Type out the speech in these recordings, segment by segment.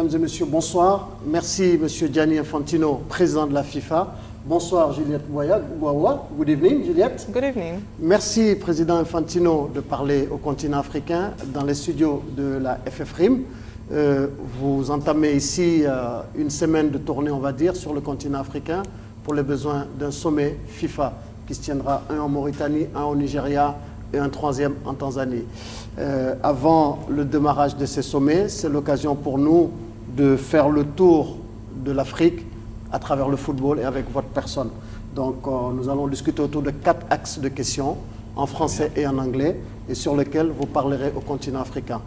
mesdames et messieurs, bonsoir. Merci, monsieur Gianni Infantino, président de la FIFA. Bonsoir, Juliette Bouawa. Good evening, Juliette. Good evening. Merci, président Infantino, de parler au continent africain dans les studios de la FFRIM. Vous entamez ici une semaine de tournée, on va dire, sur le continent africain pour les besoins d'un sommet FIFA qui se tiendra un en Mauritanie, un au Nigeria et un troisième en Tanzanie. Avant le démarrage de ces sommets, c'est l'occasion pour nous de faire le tour de l'Afrique à travers le football et avec votre personne. Donc nous allons discuter autour de 4 axes de questions en français et en anglais et sur lesquels vous parlerez au continent africain.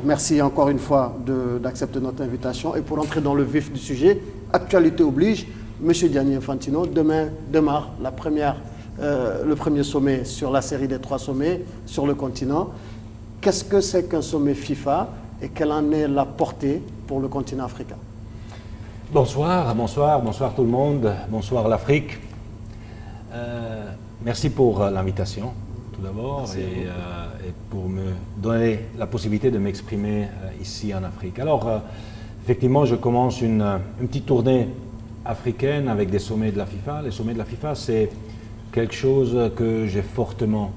Merci encore une fois d'accepter notre invitation. Et pour entrer dans le vif du sujet, actualité oblige, M. Gianni Infantino, demain démarre le premier sommet sur la série des 3 sommets sur le continent. Qu'est-ce que c'est qu'un sommet FIFA et quelle en est la portée pour le continent africain? Bonsoir tout le monde, bonsoir l'Afrique. Merci pour l'invitation tout d'abord et pour me donner la possibilité de m'exprimer ici en Afrique. Alors effectivement, je commence une petite tournée africaine avec des sommets de la FIFA. Les sommets de la FIFA, c'est quelque chose que j'ai fortement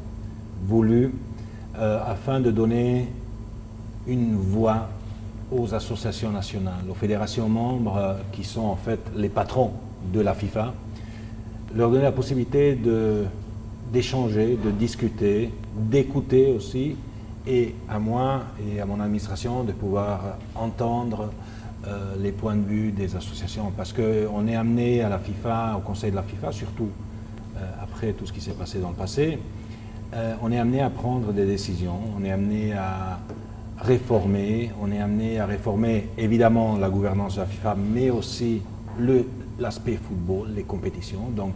voulu afin de donner une voix aux associations nationales, aux fédérations membres qui sont en fait les patrons de la FIFA, leur donner la possibilité d'échanger, de discuter, d'écouter aussi, et à moi et à mon administration de pouvoir entendre les points de vue des associations, parce qu'on est amené à la FIFA, au Conseil de la FIFA, surtout après tout ce qui s'est passé dans le passé, on est amené à prendre des décisions, on est amené à réformer, évidemment la gouvernance de la FIFA, mais aussi l'aspect football, les compétitions. Donc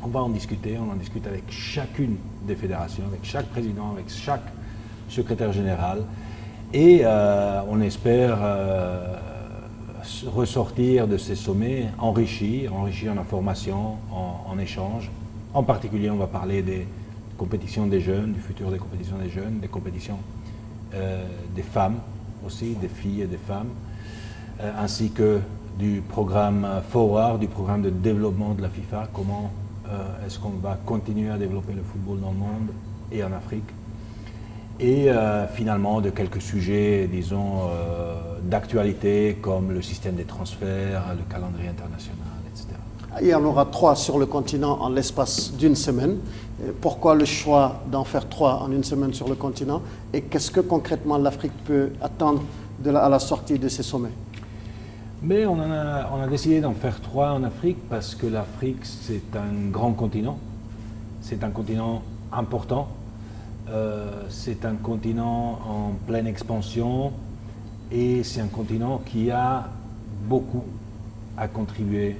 on va en discuter, on en discute avec chacune des fédérations, avec chaque président, avec chaque secrétaire général, et on espère ressortir de ces sommets enrichis en information, en échange. En particulier, on va parler des compétitions des jeunes, du futur des compétitions des jeunes, des compétitions des femmes aussi, des filles et des femmes, ainsi que du programme Forward, du programme de développement de la FIFA, comment est-ce qu'on va continuer à développer le football dans le monde et en Afrique, et finalement de quelques sujets, disons, d'actualité comme le système des transferts, le calendrier international, etc. Il y en aura 3 sur le continent en l'espace d'une semaine. Pourquoi le choix d'en faire 3 en une semaine sur le continent? Et qu'est-ce que concrètement l'Afrique peut attendre à la sortie de ces sommets? Mais on a décidé d'en faire 3 en Afrique parce que l'Afrique, c'est un grand continent. C'est un continent important. C'est un continent en pleine expansion. Et c'est un continent qui a beaucoup à contribuer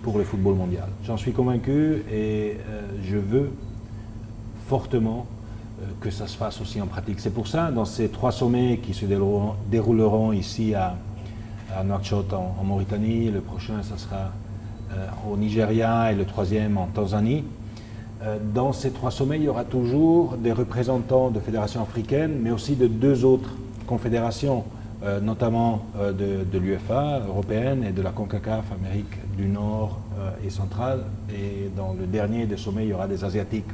pour le football mondial. J'en suis convaincu et je veux fortement que ça se fasse aussi en pratique. C'est pour ça, dans ces 3 sommets qui se dérouleront ici à Nouakchott en Mauritanie, le prochain, ça sera au Nigeria et le 3e en Tanzanie. Dans ces 3 sommets, il y aura toujours des représentants de fédérations africaines, mais aussi de 2 autres confédérations, notamment de l'UEFA européenne et de la CONCACAF, Amérique du Nord et centrale. Et dans le dernier des sommets, il y aura des Asiatiques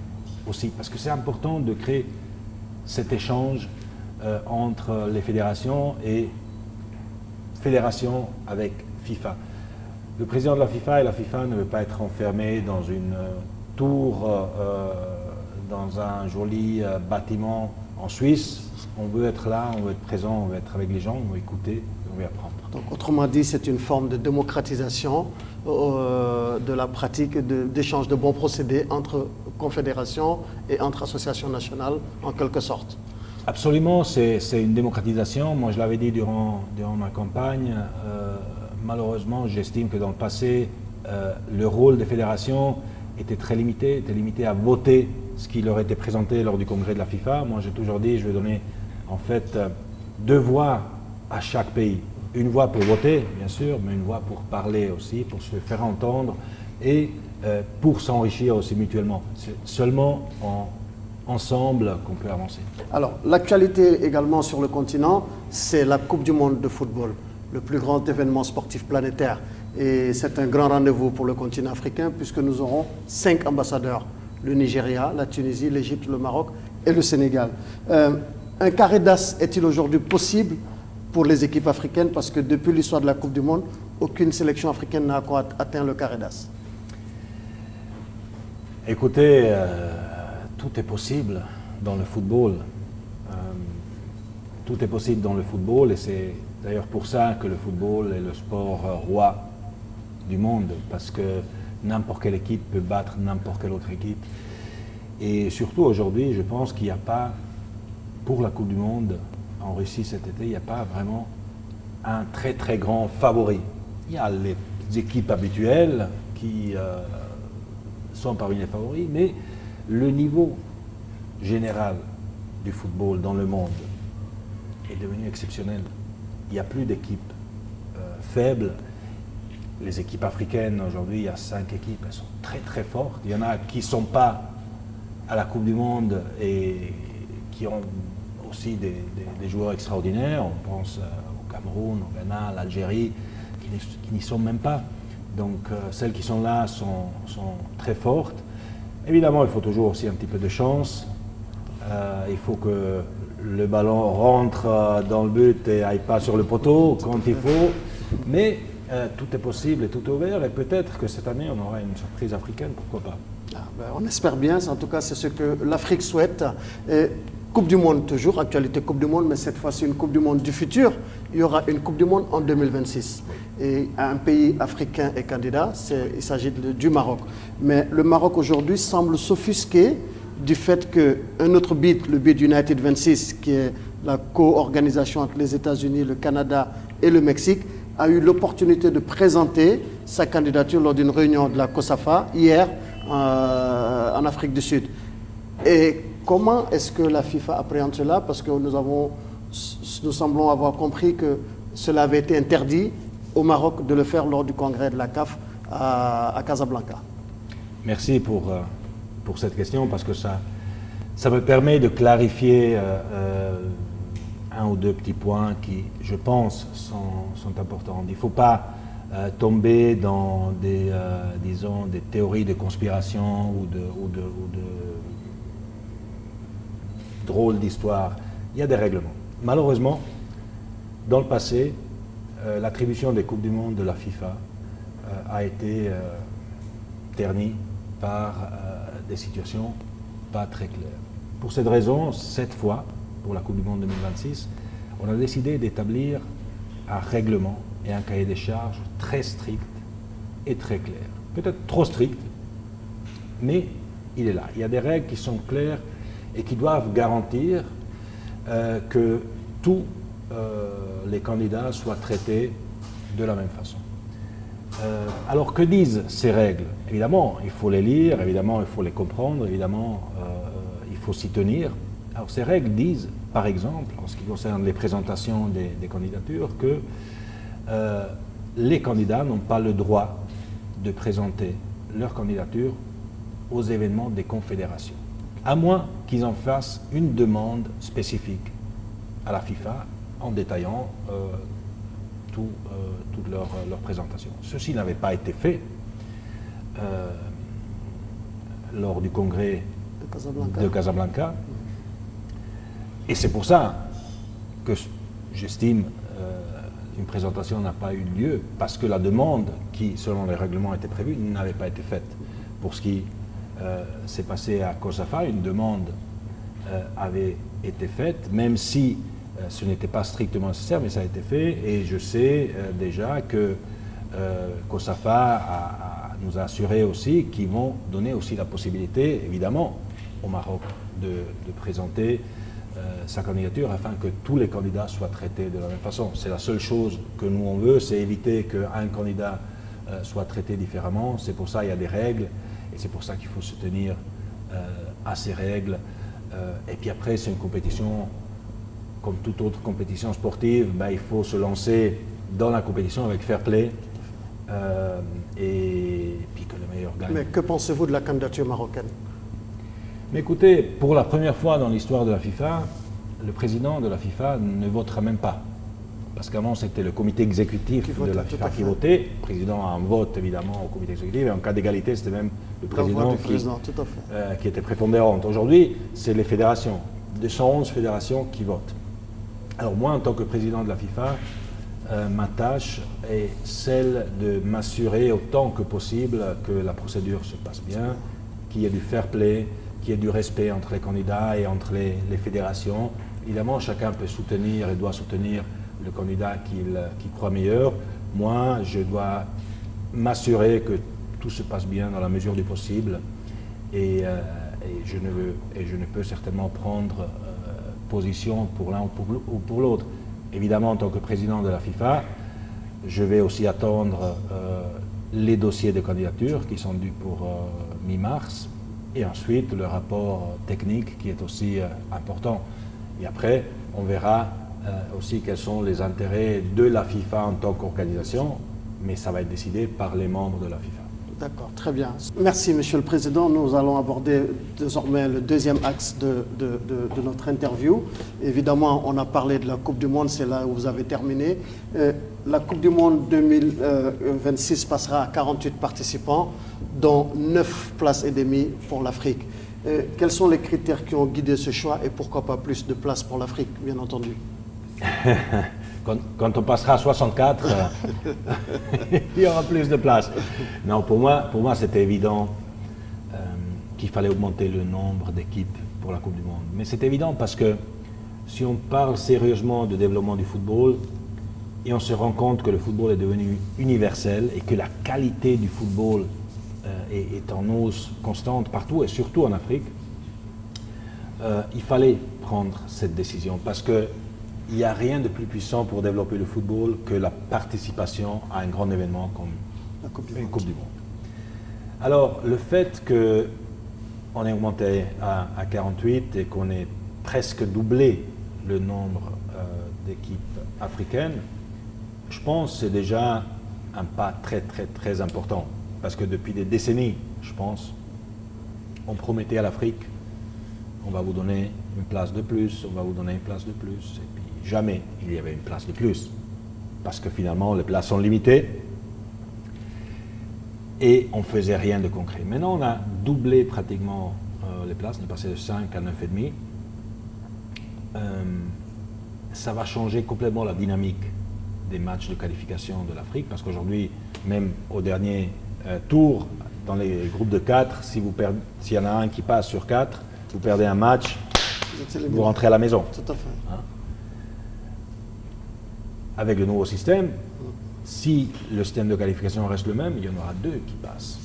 aussi, parce que c'est important de créer cet échange entre les fédérations et fédérations avec FIFA. Le président de la FIFA et la FIFA ne veut pas être enfermé dans une tour, dans un joli bâtiment en Suisse. On veut être là, on veut être présent, on veut être avec les gens, on veut écouter, on veut apprendre. Donc, autrement dit, c'est une forme de démocratisation de la pratique d'échange de bons procédés entre confédérations et entre associations nationales, en quelque sorte. Absolument, c'est une démocratisation. Moi, je l'avais dit durant ma campagne. Malheureusement, j'estime que dans le passé, le rôle des fédérations était très limité, était limité à voter ce qui leur était présenté lors du congrès de la FIFA. Moi, j'ai toujours dit, je vais donner en fait 2 voix à chaque pays. Une voix pour voter, bien sûr, mais une voix pour parler aussi, pour se faire entendre et pour s'enrichir aussi mutuellement. C'est seulement en ensemble qu'on peut avancer. Alors, l'actualité également sur le continent, c'est la Coupe du monde de football, le plus grand événement sportif planétaire. Et c'est un grand rendez-vous pour le continent africain puisque nous aurons 5 ambassadeurs, le Nigeria, la Tunisie, l'Égypte, le Maroc et le Sénégal. Un carré d'as est-il aujourd'hui possible pour les équipes africaines parce que depuis l'histoire de la Coupe du monde, aucune sélection africaine n'a encore atteint le carré d'as? Écoutez, tout est possible dans le football. Tout est possible dans le football et c'est d'ailleurs pour ça que le football est le sport roi du monde, parce que n'importe quelle équipe peut battre n'importe quelle autre équipe. Et surtout aujourd'hui, je pense qu'il n'y a pas, pour la Coupe du monde en Russie cet été, il n'y a pas vraiment un très très grand favori. Il y a les équipes habituelles qui sont parmi les favoris, mais le niveau général du football dans le monde est devenu exceptionnel. Il n'y a plus d'équipes faibles. Les équipes africaines, aujourd'hui, il y a 5 équipes, elles sont très très fortes. Il y en a qui ne sont pas à la Coupe du monde et qui ont aussi des joueurs extraordinaires. On pense au Cameroun, au Ghana, à l'Algérie, qui n'y sont même pas. Donc celles qui sont là sont très fortes. Évidemment, il faut toujours aussi un petit peu de chance. Il faut que le ballon rentre dans le but et aille pas sur le poteau quand il faut. Mais tout est possible et tout est ouvert. Et peut-être que cette année, on aura une surprise africaine, pourquoi pas. On espère bien, en tout cas, c'est ce que l'Afrique souhaite. Et Coupe du monde toujours, actualité Coupe du monde, mais cette fois-ci une Coupe du monde du futur. Il y aura une Coupe du monde en 2026. Et un pays africain est candidat, il s'agit du Maroc. Mais le Maroc aujourd'hui semble s'offusquer du fait qu'un autre bid, le bid United 26, qui est la co-organisation entre les États-Unis, le Canada et le Mexique, a eu l'opportunité de présenter sa candidature lors d'une réunion de la COSAFA hier en Afrique du Sud. Et comment est-ce que la FIFA appréhende cela? Parce que nous semblons avoir compris que cela avait été interdit au Maroc de le faire lors du congrès de la CAF à Casablanca. Merci pour cette question, parce que ça me permet de clarifier un ou deux petits points qui, je pense, sont importants. Il ne faut pas tomber dans des théories de conspiration ou de drôles d'histoires. Il y a des règlements. Malheureusement, dans le passé, l'attribution des Coupes du Monde de la FIFA a été ternie par des situations pas très claires. Pour cette raison, cette fois, pour la Coupe du Monde 2026, on a décidé d'établir un règlement et un cahier des charges très strict et très clair. Peut-être trop strict, mais il est là. Il y a des règles qui sont claires et qui doivent garantir que tous les candidats soient traités de la même façon. Alors que disent ces règles? Évidemment, il faut les lire, évidemment, il faut les comprendre, évidemment, il faut s'y tenir. Alors ces règles disent, par exemple, en ce qui concerne les présentations des candidatures, que les candidats n'ont pas le droit de présenter leur candidature aux événements des confédérations, à moins qu'ils en fassent une demande spécifique à la FIFA en détaillant toute leur présentation. Ceci n'avait pas été fait lors du congrès de Casablanca. Et c'est pour ça que j'estime une présentation n'a pas eu lieu, parce que la demande qui, selon les règlements, était prévue n'avait pas été faite. Pour ce qui s'est passé à COSAFA, une demande avait été faite, même si ce n'était pas strictement nécessaire, mais ça a été fait. Et je sais déjà que COSAFA nous a assuré aussi qu'ils vont donner aussi la possibilité, évidemment, au Maroc de présenter sa candidature afin que tous les candidats soient traités de la même façon. C'est la seule chose que nous on veut, c'est éviter qu'un candidat soit traité différemment. C'est pour ça qu'il y a des règles et c'est pour ça qu'il faut se tenir à ces règles. Et puis après, c'est une compétition, comme toute autre compétition sportive, il faut se lancer dans la compétition avec fair play et puis que le meilleur gagne. Mais que pensez-vous de la candidature marocaine? Mais écoutez, pour la première fois dans l'histoire de la FIFA, le président de la FIFA ne votera même pas. Parce qu'avant, c'était le comité exécutif de la FIFA qui votait. Le président a un vote, évidemment, au comité exécutif. Et en cas d'égalité, c'était même le président qui était prépondérant. Aujourd'hui, c'est les fédérations, 211 fédérations qui votent. Alors moi, en tant que président de la FIFA, ma tâche est celle de m'assurer autant que possible que la procédure se passe bien, qu'il y ait du fair play, qu'il y ait du respect entre les candidats et entre les fédérations. Évidemment, chacun peut soutenir et doit soutenir le candidat qu'il croit meilleur. Moi, je dois m'assurer que tout se passe bien dans la mesure du possible et je ne peux certainement prendre position pour l'un ou pour l'autre. Évidemment, en tant que président de la FIFA, je vais aussi attendre les dossiers de candidature qui sont dus pour mi-mars et ensuite le rapport technique qui est aussi important. Et après, on verra aussi quels sont les intérêts de la FIFA en tant qu'organisation, mais ça va être décidé par les membres de la FIFA. D'accord, très bien. Merci, Monsieur le Président. Nous allons aborder désormais le deuxième axe de notre interview. Évidemment, on a parlé de la Coupe du Monde, c'est là où vous avez terminé. La Coupe du Monde 2026 passera à 48 participants, dont 9 places et demie pour l'Afrique. Quels sont les critères qui ont guidé ce choix et pourquoi pas plus de places pour l'Afrique, bien entendu? Quand on passera à 64, il y aura plus de place. Non, pour moi c'était évident qu'il fallait augmenter le nombre d'équipes pour la Coupe du Monde. Mais c'est évident parce que si on parle sérieusement de développement du football, et on se rend compte que le football est devenu universel et que la qualité du football est en hausse constante partout et surtout en Afrique, il fallait prendre cette décision parce que il n'y a rien de plus puissant pour développer le football que la participation à un grand événement comme une Coupe du Monde. Alors, le fait qu'on ait augmenté à 48 et qu'on ait presque doublé le nombre d'équipes africaines, je pense que c'est déjà un pas très, très, très important. Parce que depuis des décennies, je pense, on promettait à l'Afrique, on va vous donner une place de plus, on va vous donner une place de plus. Et puis, jamais il y avait une place de plus, parce que finalement les places sont limitées et on ne faisait rien de concret. Maintenant on a doublé pratiquement les places, on est passé de 5 à 9,5. Ça va changer complètement la dynamique des matchs de qualification de l'Afrique, parce qu'aujourd'hui, même au dernier tour, dans les groupes de 4, s'il y en a un qui passe sur 4, vous perdez un match, vous rentrez à la maison. Tout à fait. Hein? Avec le nouveau système, si le système de qualification reste le même, il y en aura 2 qui passent.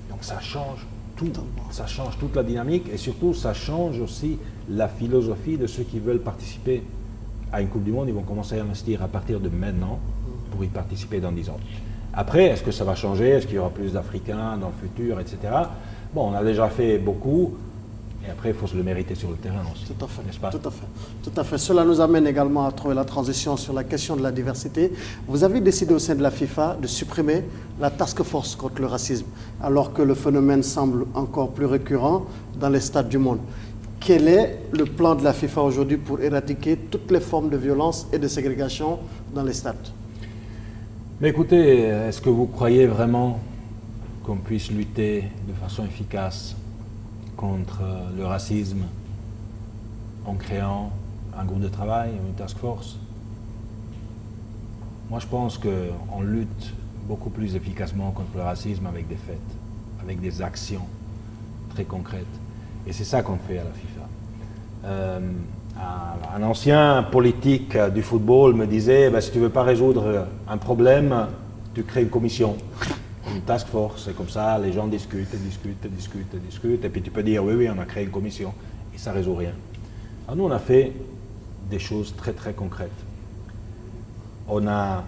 Donc ça change tout. Ça change toute la dynamique et surtout ça change aussi la philosophie de ceux qui veulent participer à une Coupe du Monde. Ils vont commencer à investir à partir de maintenant pour y participer dans 10 ans. Après, est-ce que ça va changer? Est-ce qu'il y aura plus d'Africains dans le futur, etc. Bon, on a déjà fait beaucoup. Et après, il faut se le mériter sur le terrain aussi. Tout à fait, n'est-ce pas? tout à fait, tout à fait. Cela nous amène également à trouver la transition sur la question de la diversité. Vous avez décidé au sein de la FIFA de supprimer la task force contre le racisme, alors que le phénomène semble encore plus récurrent dans les stades du monde. Quel est le plan de la FIFA aujourd'hui pour éradiquer toutes les formes de violence et de ségrégation dans les stades? Mais écoutez, est-ce que vous croyez vraiment qu'on puisse lutter de façon efficace contre le racisme en créant un groupe de travail, une task force? Moi, je pense qu'on lutte beaucoup plus efficacement contre le racisme avec des faits, avec des actions très concrètes. Et c'est ça qu'on fait à la FIFA. Un ancien politique du football me disait, si tu ne veux pas résoudre un problème, tu crées une commission. Une task force, et comme ça, les gens discutent, et puis tu peux dire, oui, on a créé une commission, et ça ne résout rien. Alors nous, on a fait des choses très, très concrètes. On a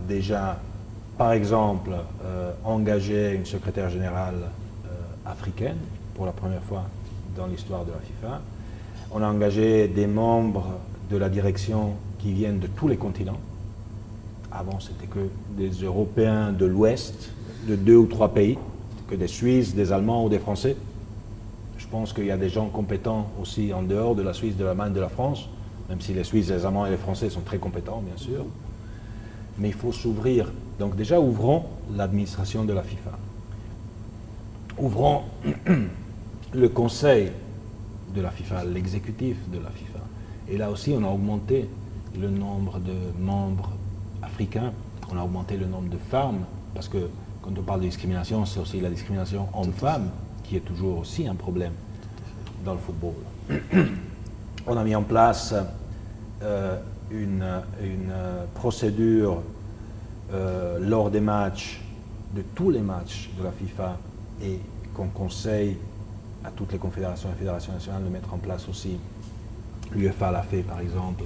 déjà, par exemple, engagé une secrétaire générale africaine, pour la première fois dans l'histoire de la FIFA. On a engagé des membres de la direction qui viennent de tous les continents. Avant, c'était que des Européens de l'Ouest, de 2 ou 3 pays, que des Suisses, des Allemands ou des Français. Je pense qu'il y a des gens compétents aussi en dehors de la Suisse, de l'Allemagne, de la France, même si les Suisses, les Allemands et les Français sont très compétents, bien sûr. Mais il faut s'ouvrir. Donc déjà, ouvrons l'administration de la FIFA. Ouvrons le conseil de la FIFA, l'exécutif de la FIFA. Et là aussi, on a augmenté le nombre de membres africains, on a augmenté le nombre de femmes, parce que quand on parle de discrimination, c'est aussi la discrimination homme-femme, qui est toujours aussi un problème dans le football. On a mis en place une procédure lors des matchs, de tous les matchs de la FIFA, et qu'on conseille à toutes les confédérations et fédérations nationales de mettre en place aussi. L'UEFA l'a fait par exemple,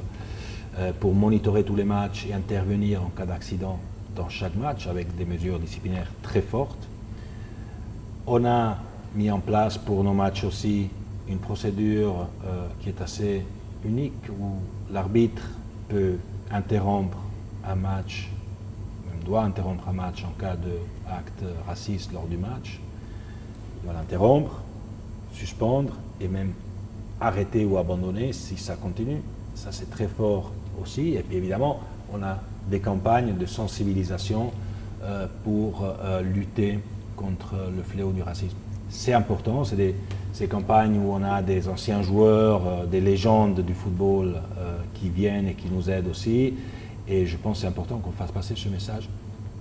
pour monitorer tous les matchs et intervenir en cas d'accident dans chaque match avec des mesures disciplinaires très fortes. On a mis en place pour nos matchs aussi une procédure qui est assez unique où l'arbitre peut interrompre un match, même doit interrompre un match en cas d'acte raciste lors du match. Il doit l'interrompre, suspendre et même arrêter ou abandonner si ça continue. Ça c'est très fort aussi. Et puis évidemment, on a des campagnes de sensibilisation pour lutter contre le fléau du racisme. C'est important, c'est ces campagnes où on a des anciens joueurs, des légendes du football qui viennent et qui nous aident aussi. Et je pense que c'est important qu'on fasse passer ce message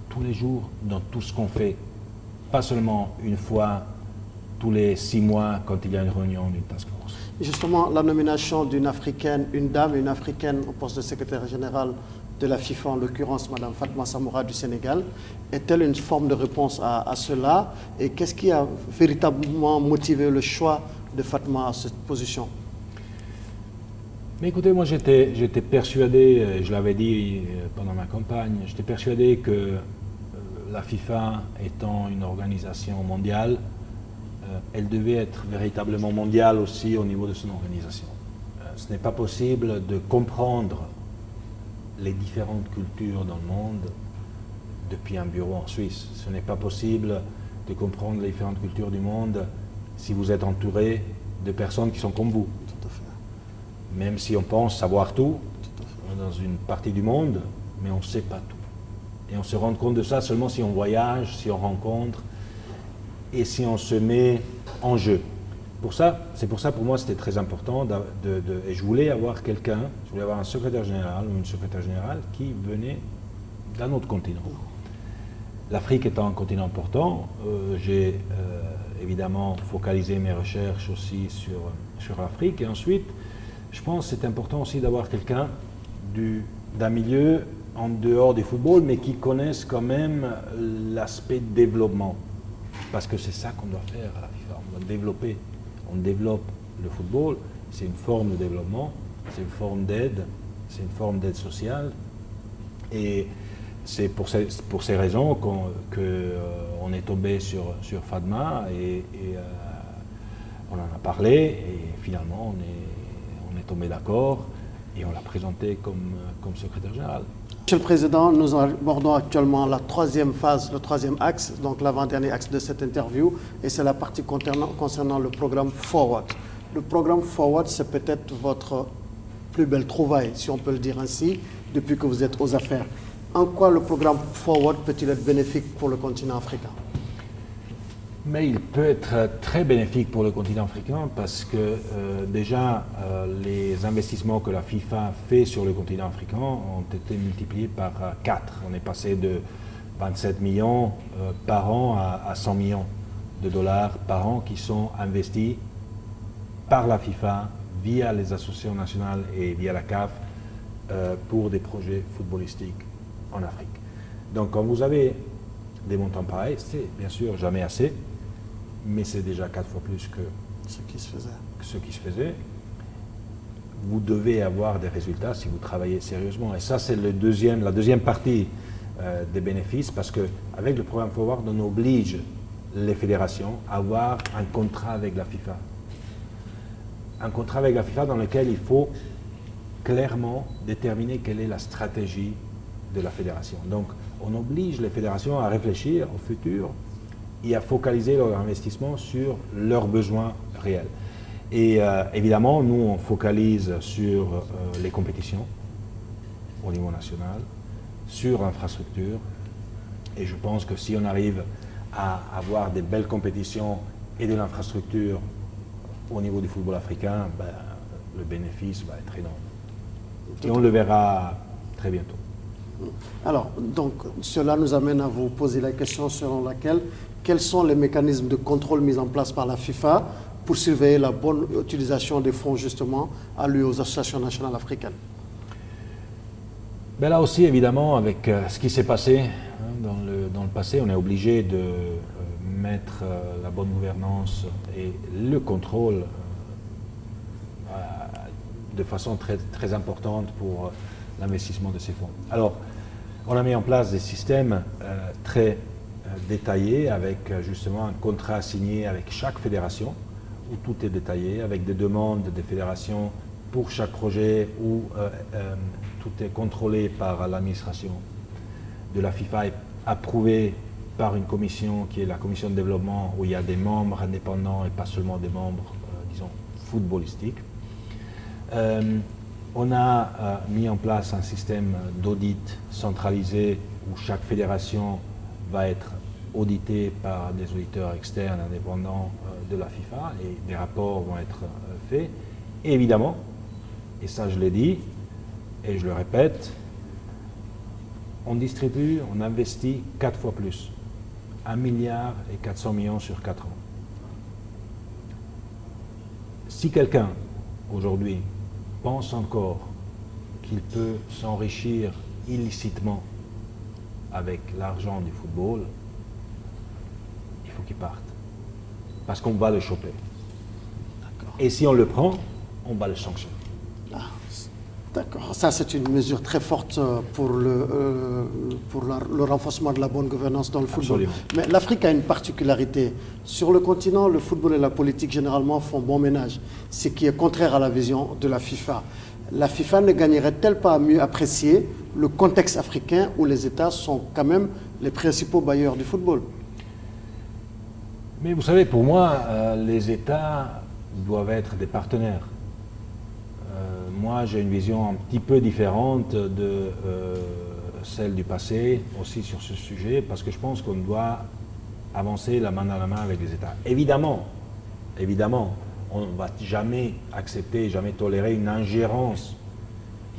tous les jours dans tout ce qu'on fait. Pas seulement une fois tous les 6 mois quand il y a une réunion d'une task force. Justement, la nomination d'une Africaine, une dame, une Africaine au poste de secrétaire général de la FIFA, en l'occurrence Mme Fatma Samoura du Sénégal, est-elle une forme de réponse à cela? Et qu'est-ce qui a véritablement motivé le choix de Fatma à cette position? Mais écoutez, moi j'étais persuadé, je l'avais dit pendant ma campagne, j'étais persuadé que la FIFA étant une organisation mondiale, elle devait être véritablement mondiale aussi au niveau de son organisation. Ce n'est pas possible de comprendre les différentes cultures dans le monde depuis un bureau en Suisse. Ce n'est pas possible de comprendre les différentes cultures du monde si vous êtes entouré de personnes qui sont comme vous. Tout à fait. Même si on pense savoir tout dans une partie du monde, mais on ne sait pas tout. Et on se rend compte de ça seulement si on voyage, si on rencontre et si on se met en jeu. C'est pour ça pour moi c'était très important et je voulais avoir quelqu'un, je voulais avoir un secrétaire général ou une secrétaire générale qui venait d'un autre continent. L'Afrique étant un continent important, j'ai évidemment focalisé mes recherches aussi sur l'Afrique et ensuite je pense que c'est important aussi d'avoir quelqu'un d'un milieu en dehors du football mais qui connaisse quand même l'aspect développement. Parce que c'est ça qu'on doit faire à la FIFA, on doit développer. On développe le football, c'est une forme de développement, c'est une forme d'aide, c'est une forme d'aide sociale. Et c'est pour ces raisons qu'on est tombé sur Fatma et on en a parlé et finalement on est tombé d'accord et on l'a présenté comme secrétaire général. Monsieur le Président, nous abordons actuellement la troisième phase, le troisième axe, donc l'avant-dernier axe de cette interview, et c'est la partie concernant le programme Forward. Le programme Forward, c'est peut-être votre plus belle trouvaille, si on peut le dire ainsi, depuis que vous êtes aux affaires. En quoi le programme Forward peut-il être bénéfique pour le continent africain? Mais il peut être très bénéfique pour le continent africain parce que déjà les investissements que la FIFA fait sur le continent africain ont été multipliés par 4. On est passé de 27 millions par an à 100 millions de dollars par an qui sont investis par la FIFA via les associations nationales et via la CAF pour des projets footballistiques en Afrique. Donc quand vous avez des montants pareils, c'est bien sûr jamais assez, mais c'est déjà 4 fois plus que ce qui se faisait. Vous devez avoir des résultats si vous travaillez sérieusement. Et ça, c'est la deuxième partie des bénéfices, parce qu'avec le programme Forward, on oblige les fédérations à avoir un contrat avec la FIFA. Un contrat avec la FIFA dans lequel il faut clairement déterminer quelle est la stratégie de la fédération. Donc, on oblige les fédérations à réfléchir au futur et à focaliser leur investissement sur leurs besoins réels. Et évidemment, nous, on focalise sur les compétitions au niveau national, sur l'infrastructure. Et je pense que si on arrive à avoir des belles compétitions et de l'infrastructure au niveau du football africain, ben, le bénéfice va être énorme. Et on le verra très bientôt. Alors, donc, cela nous amène à vous poser la question selon laquelle, quels sont les mécanismes de contrôle mis en place par la FIFA pour surveiller la bonne utilisation des fonds justement alloués aux associations nationales africaines? Ben là aussi, évidemment, avec ce qui s'est passé dans le passé, on est obligé de mettre la bonne gouvernance et le contrôle de façon très, très importante pour l'investissement de ces fonds. Alors, on a mis en place des systèmes très détaillés avec justement un contrat signé avec chaque fédération où tout est détaillé, avec des demandes des fédérations pour chaque projet où tout est contrôlé par l'administration de la FIFA et approuvé par une commission qui est la commission de développement où il y a des membres indépendants et pas seulement des membres, disons, footballistiques. On a mis en place un système d'audit centralisé où chaque fédération va être auditée par des auditeurs externes indépendants de la FIFA et des rapports vont être faits. Et évidemment, et ça je l'ai dit et je le répète, on distribue, on investit 4 fois plus, 1,4 milliard sur 4 ans. Si quelqu'un aujourd'hui pense encore qu'il peut s'enrichir illicitement avec l'argent du football, il faut qu'il parte. Parce qu'on va le choper. Et si on le prend, on va le sanctionner. D'accord. Ça, c'est une mesure très forte pour le renforcement de la bonne gouvernance dans le football. Absolument. Mais l'Afrique a une particularité. Sur le continent, le football et la politique, généralement, font bon ménage, ce qui est contraire à la vision de la FIFA. La FIFA ne gagnerait-elle pas à mieux apprécier le contexte africain où les États sont quand même les principaux bailleurs du football? Mais vous savez, pour moi, les États doivent être des partenaires. Moi, j'ai une vision un petit peu différente de celle du passé, aussi sur ce sujet, parce que je pense qu'on doit avancer la main dans la main avec les États. Évidemment, on ne va jamais accepter, jamais tolérer une ingérence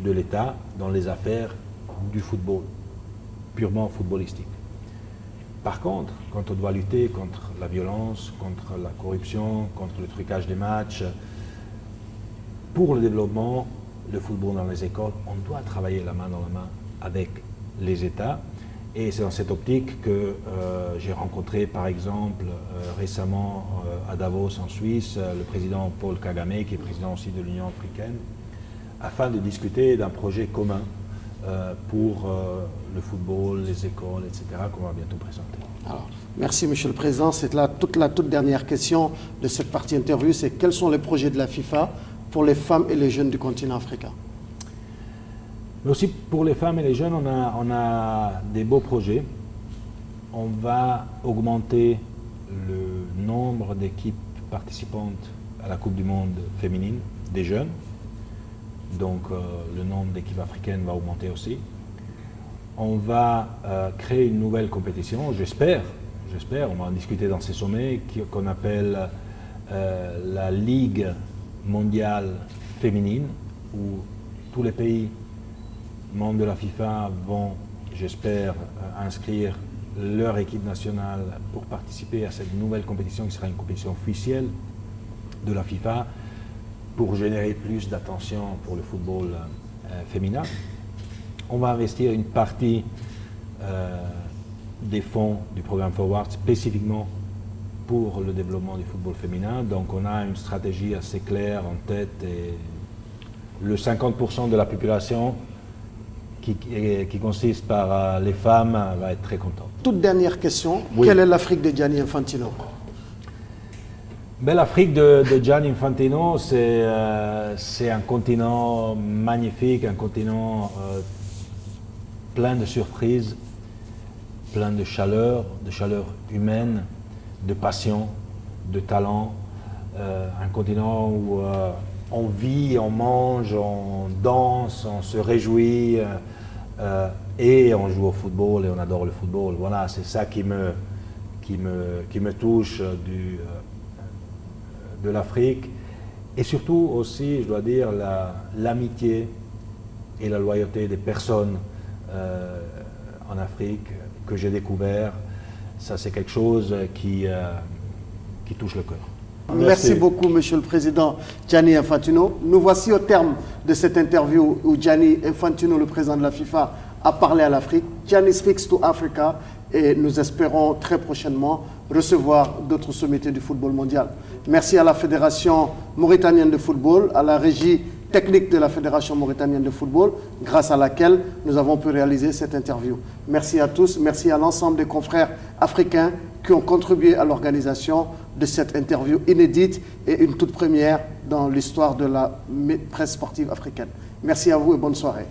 de l'État dans les affaires du football, purement footballistique. Par contre, quand on doit lutter contre la violence, contre la corruption, contre le trucage des matchs, pour le développement, le football dans les écoles, on doit travailler la main dans la main avec les États. Et c'est dans cette optique que j'ai rencontré, par exemple, récemment à Davos, en Suisse, le président Paul Kagame, qui est président aussi de l'Union africaine, afin de discuter d'un projet commun pour le football, les écoles, etc., qu'on va bientôt présenter. Alors, merci, Monsieur le Président. C'est la toute dernière question de cette partie interview, c'est quels sont les projets de la FIFA pour les femmes et les jeunes du continent africain? Mais aussi pour les femmes et les jeunes, on a des beaux projets. On va augmenter le nombre d'équipes participantes à la Coupe du Monde féminine des jeunes. Donc le nombre d'équipes africaines va augmenter aussi. On va créer une nouvelle compétition, j'espère, on va en discuter dans ces sommets, qu'on appelle la Ligue mondiale féminine, où tous les pays membres de la FIFA vont, j'espère, inscrire leur équipe nationale pour participer à cette nouvelle compétition qui sera une compétition officielle de la FIFA pour générer plus d'attention pour le football féminin. On va investir une partie des fonds du programme Forward spécifiquement pour le développement du football féminin. Donc on a une stratégie assez claire en tête et le 50% de la population qui consiste par les femmes va être très content. Toute dernière question, oui. Quelle est l'Afrique de Gianni Infantino? Ben, l'Afrique de Gianni Infantino, c'est un continent magnifique, un continent plein de surprises, plein de chaleur humaine. de passion, de talent, un continent où on vit, on mange, on danse, on se réjouit et on joue au football et on adore le football. Voilà, c'est ça qui me touche de l'Afrique. Et surtout aussi, je dois dire, l'amitié et la loyauté des personnes en Afrique que j'ai découvert. Ça, c'est quelque chose qui touche le cœur. Merci beaucoup, Monsieur le Président Gianni Infantino. Nous voici au terme de cette interview où Gianni Infantino, le président de la FIFA, a parlé à l'Afrique. Gianni speaks to Africa et nous espérons très prochainement recevoir d'autres sommités du football mondial. Merci à la Fédération mauritanienne de football, à la régie technique de la Fédération mauritanienne de football, grâce à laquelle nous avons pu réaliser cette interview. Merci à tous, merci à l'ensemble des confrères africains qui ont contribué à l'organisation de cette interview inédite et une toute première dans l'histoire de la presse sportive africaine. Merci à vous et bonne soirée.